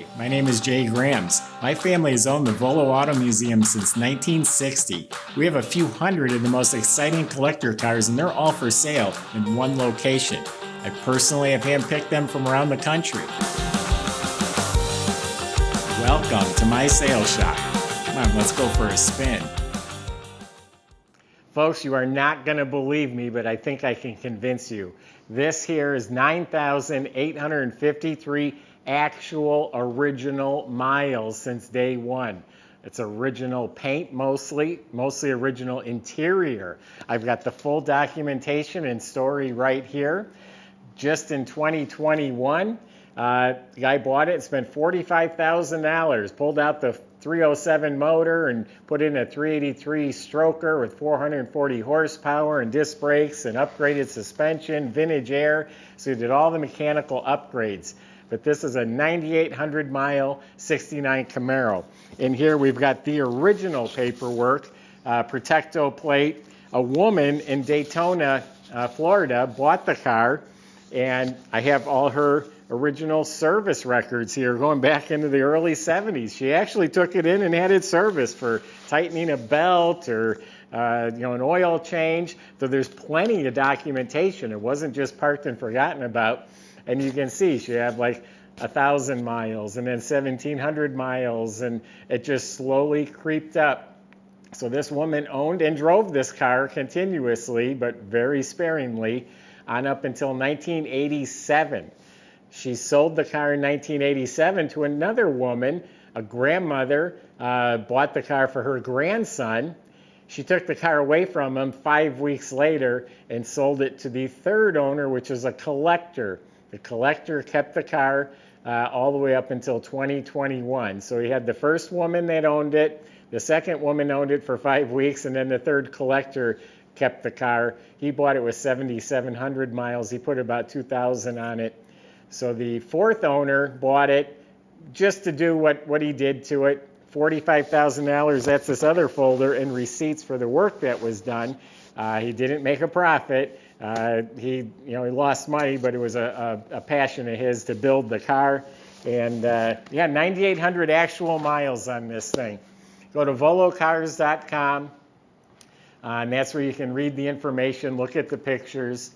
Hi, my name is Jay Grams. My family has owned the Volo Auto Museum since 1960. We have a few hundred of the most exciting collector cars, and they're all for sale in one location. I personally have handpicked them from around the country. Welcome to my sales shop. Come on, let's go for a spin. Folks, you are not going to believe me, but I think I can convince you. This here is 9,853 actual original miles since day one. It's original paint mostly original interior. I've got the full documentation and story right here. Just in 2021, the guy bought it, spent $45,000, pulled out the 307 motor and put in a 383 stroker with 440 horsepower and disc brakes and upgraded suspension, vintage air. So he did all the mechanical upgrades. But this is a 9,800 mile 69 Camaro. In here we've got the original paperwork, Protecto plate. A woman in Daytona, Florida bought the car, and I have all her original service records here going back into the early 70s. She actually took it in and had it serviced for tightening a belt or an oil change. So there's plenty of documentation. It wasn't just parked and forgotten about. And you can see she had like 1,000 miles and then 1,700 miles, and it just slowly creeped up. So this woman owned and drove this car continuously, but very sparingly, on up until 1987. She sold the car in 1987 to another woman, a grandmother, bought the car for her grandson. She took the car away from him 5 weeks later and sold it to the third owner, which is a collector. The collector kept the car all the way up until 2021. So he had the first woman that owned it, the second woman owned it for 5 weeks, and then the third collector kept the car. He bought it with 7,700 miles. He put about 2,000 on it. So the fourth owner bought it just to do what he did to it. $45,000, that's this other folder, and receipts for the work that was done. He didn't make a profit. He lost money, but it was a passion of his to build the car. And 9,800 actual miles on this thing. Go to volocars.com, and that's where you can read the information, look at the pictures.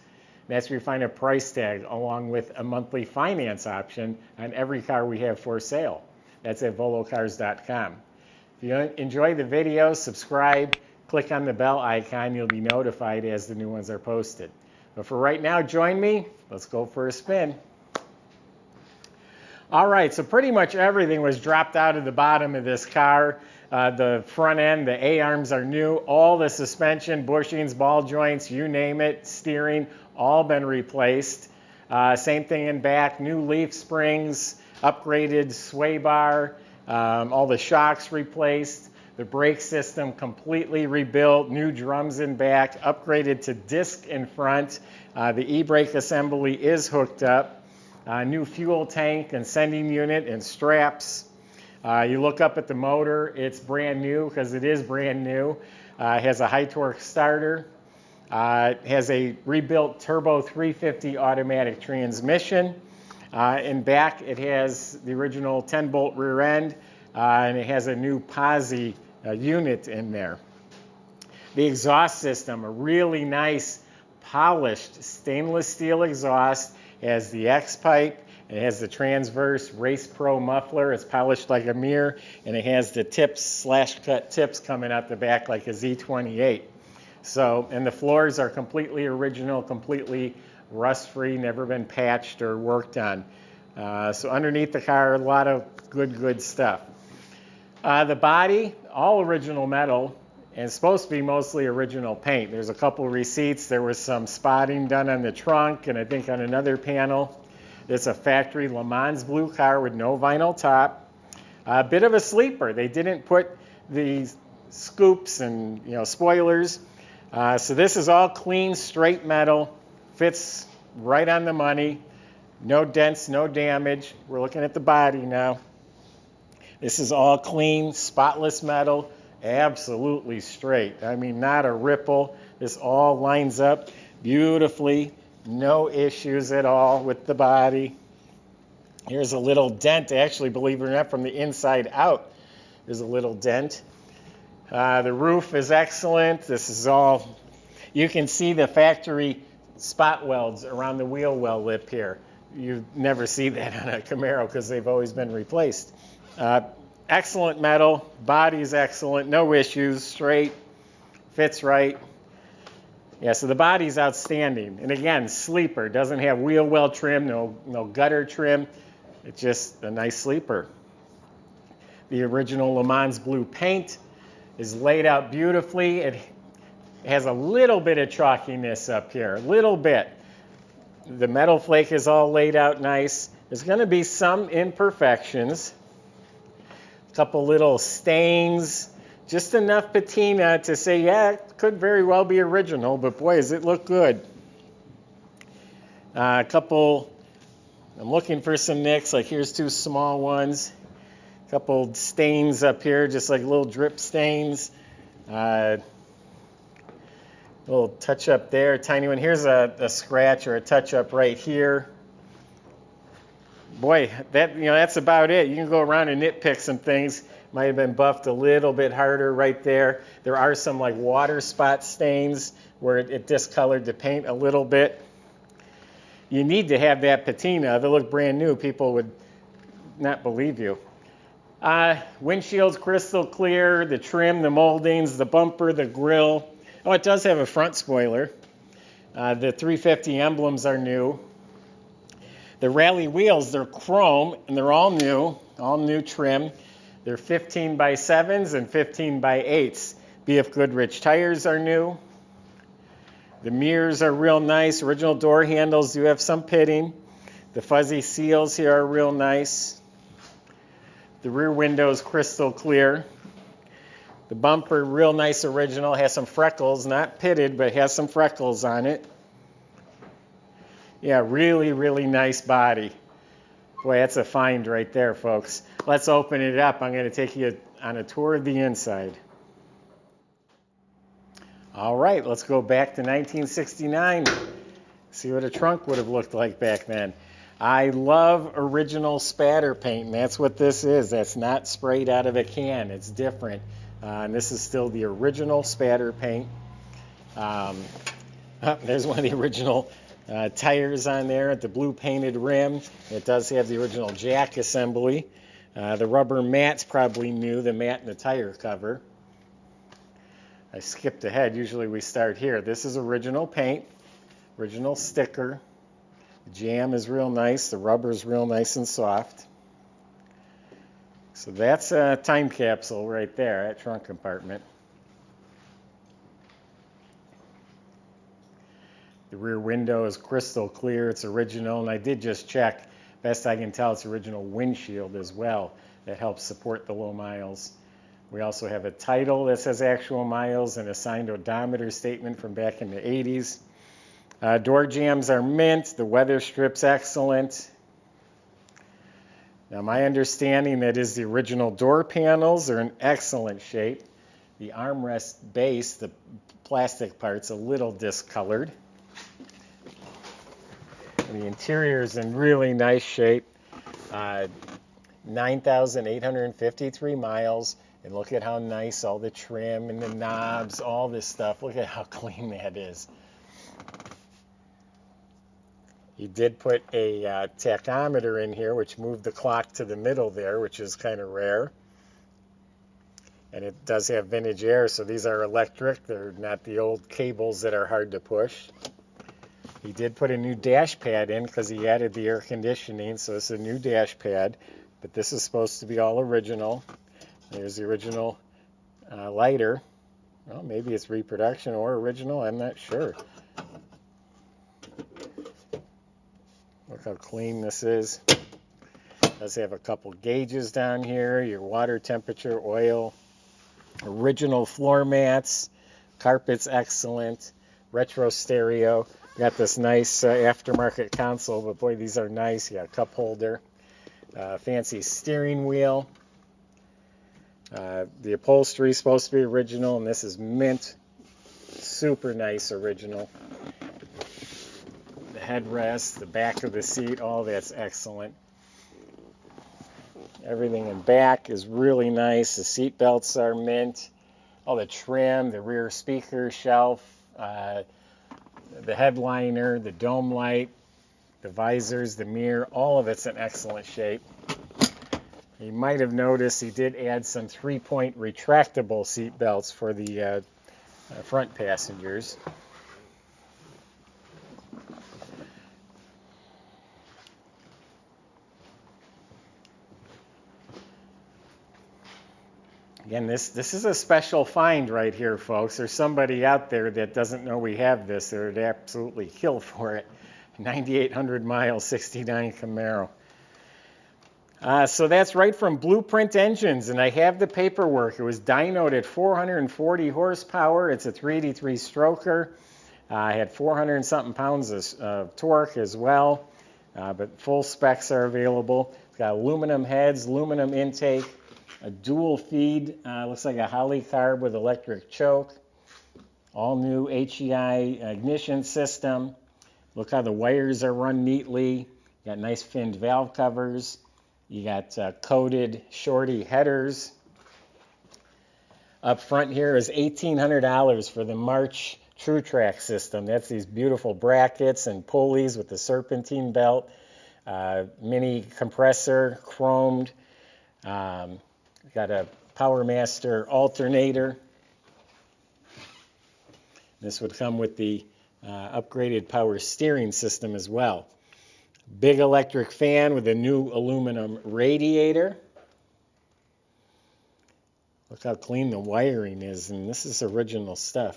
That's where you find a price tag along with a monthly finance option on every car we have for sale. That's at volocars.com. If you enjoy the video, subscribe, click on the bell icon. You'll be notified as the new ones are posted. But for right now, join me. Let's go for a spin. All right, so pretty much everything was dropped out of the bottom of this car. The front end, the A-arms are new. All the suspension, bushings, ball joints, you name it, steering, all been replaced. Same thing in back, new leaf springs, upgraded sway bar, all the shocks replaced, the brake system completely rebuilt, new drums in back, upgraded to disc in front. The e-brake assembly is hooked up. New fuel tank and sending unit and straps. You look up at the motor, it's brand new because it is brand new. It has a high torque starter. It has a rebuilt turbo 350 automatic transmission. In back, it has the original 10-bolt rear end, and it has a new posi unit in there. The exhaust system, a really nice polished stainless steel exhaust. It has the X-pipe, it has the transverse Race Pro muffler, it's polished like a mirror, and it has the tips, slash-cut tips coming out the back like a Z28. So, and the floors are completely original, completely rust-free, never been patched or worked on. So underneath the car, a lot of good stuff. The body, all original metal, and it's supposed to be mostly original paint. There's a couple receipts. There was some spotting done on the trunk and I think on another panel. It's a factory Lemans Blue car with no vinyl top. A bit of a sleeper. They didn't put the scoops and spoilers. So this is all clean, straight metal. Fits right on the money. No dents, no damage. We're looking at the body now. This is all clean, spotless metal. Absolutely straight. I mean, not a ripple. This all lines up beautifully. No issues at all with the body. Here's a little dent, actually, believe it or not, from the inside out. There's a little dent. The roof is excellent. This is all, you can see the factory spot welds around the wheel well lip here. You never see that on a Camaro because they've always been replaced. Excellent metal, body's excellent, no issues, straight, fits right. Yeah, so the body's outstanding. And again, sleeper, doesn't have wheel well trim, no gutter trim. It's just a nice sleeper. The original Lemans Blue paint is laid out beautifully. It has a little bit of chalkiness up here, a little bit. The metal flake is all laid out nice. There's going to be some imperfections, a couple little stains, just enough patina to say, yeah, it could very well be original, but boy, does it look good. A couple, I'm looking for some nicks, like here's two small ones. A couple stains up here, just like little drip stains. Little touch up there, tiny one. Here's a scratch or a touch up right here. Boy, that's about it. You can go around and nitpick some things. Might have been buffed a little bit harder right there. There are some like water spot stains where it discolored the paint a little bit. You need to have that patina. If it looked brand new, people would not believe you. Windshield's crystal clear, the trim, the moldings, the bumper, the grille. Oh, it does have a front spoiler. The 350 emblems are new. The rally wheels, they're chrome, and they're all new trim. They're 15 by 7s and 15 by 8s. BF Goodrich tires are new. The mirrors are real nice. Original door handles do have some pitting. The fuzzy seals here are real nice. The rear window is crystal clear. The bumper, real nice original, has some freckles, not pitted, but has some freckles on it. Yeah, really, really nice body. Boy, that's a find right there, folks. Let's open it up. I'm going to take you on a tour of the inside. All right, let's go back to 1969. See what a trunk would have looked like back then. I love original spatter paint, and that's what this is. That's not sprayed out of a can. It's different. And this is still the original spatter paint. There's one of the original tires on there at the blue painted rim. It does have the original jack assembly. The rubber mat's probably new, the mat and the tire cover. I skipped ahead. Usually we start here. This is original paint, original sticker. The jam is real nice. The rubber is real nice and soft. So that's a time capsule right there, that trunk compartment. The rear window is crystal clear. It's original, and I did just check. Best I can tell, it's original windshield as well. That helps support the low miles. We also have a title that says actual miles and a signed odometer statement from back in the 80s. Door jambs are mint. The weather strip's excellent. Now, my understanding that is the original door panels are in excellent shape. The armrest base, the plastic part's a little discolored. The interior is in really nice shape. 9,853 miles. And look at how nice all the trim and the knobs, all this stuff. Look at how clean that is. He did put a tachometer in here, which moved the clock to the middle there, which is kind of rare. And it does have vintage air, so these are electric. They're not the old cables that are hard to push. He did put a new dash pad in because he added the air conditioning, so it's a new dash pad. But this is supposed to be all original. There's the original lighter. Well, maybe it's reproduction or original, I'm not sure. Look how clean this is. It does have a couple gauges down here, your water temperature, oil, original floor mats, carpet's excellent, retro stereo. Got this nice aftermarket console, but boy, these are nice. You got a cup holder, fancy steering wheel. The upholstery is supposed to be original, and this is mint. Super nice original. The headrest, the back of the seat, all that's excellent. Everything in back is really nice. The seat belts are mint. All the trim, the rear speaker shelf, the headliner, the dome light, the visors, the mirror, all of it's in excellent shape. You might have noticed he did add some 3-point retractable seat belts for the front passengers. Again, this is a special find right here, folks. There's somebody out there that doesn't know we have this. They'd absolutely kill for it. 9,800 miles, 69 Camaro. So that's right from Blueprint Engines, and I have the paperwork. It was dynoed at 440 horsepower. It's a 383 stroker. I had 400 and something pounds of torque as well, but full specs are available. It's got aluminum heads, aluminum intake, a dual feed, looks like a Holly carb with electric choke, all new HEI ignition system. Look how the wires are run neatly. You got nice finned valve covers. You got coated shorty headers. Up front here is $1,800 for the March True Track system. That's these beautiful brackets and pulleys with the serpentine belt, mini compressor, chromed. Got a PowerMaster alternator. This would come with the upgraded power steering system as well. Big electric fan with a new aluminum radiator. Look how clean the wiring is, and this is original stuff.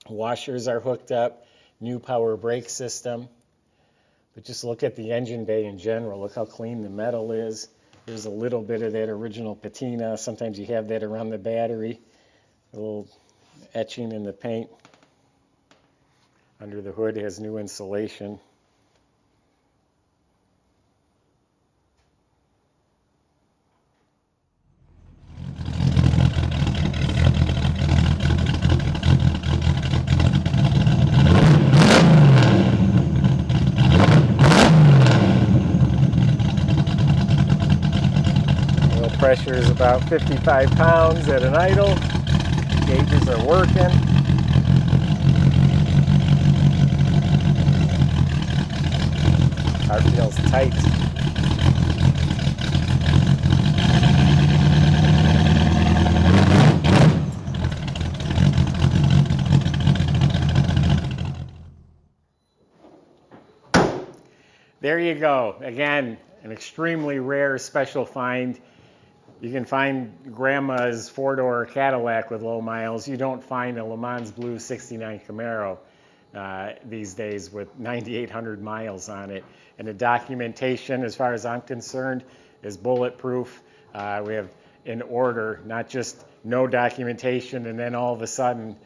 Washers are hooked up, new power brake system. But just look at the engine bay in general. Look how clean the metal is. There's a little bit of that original patina. Sometimes you have that around the battery. A little etching in the paint. Under the hood has new insulation. Pressure is about 55 pounds at an idle. Gauges are working. Car feels tight. There you go. Again, an extremely rare special find. You can find grandma's four-door Cadillac with low miles. You don't find a Lemans Blue 69 Camaro these days with 9,800 miles on it. And the documentation, as far as I'm concerned, is bulletproof. We have in order, not just no documentation and then all of a sudden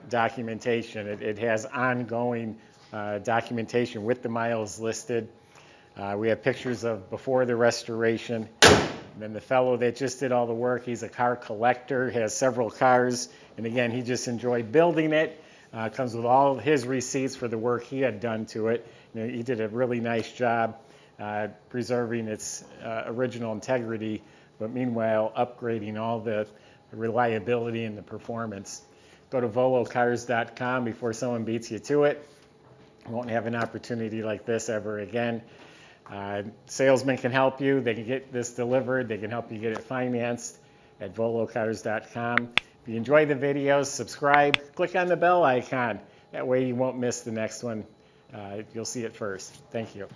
documentation. It has ongoing documentation with the miles listed. We have pictures of before the restoration. And then the fellow that just did all the work, he's a car collector, has several cars, and again, he just enjoyed building it. Comes with all of his receipts for the work he had done to it. You know, he did a really nice job preserving its original integrity, but meanwhile upgrading all the reliability and the performance. Go to volocars.com before someone beats you to it. You won't have an opportunity like this ever again. Salesmen can help you. They can get this delivered. They can help you get it financed at volocars.com. If you enjoy the videos, subscribe. Click on the bell icon. That way you won't miss the next one. You'll see it first. Thank you.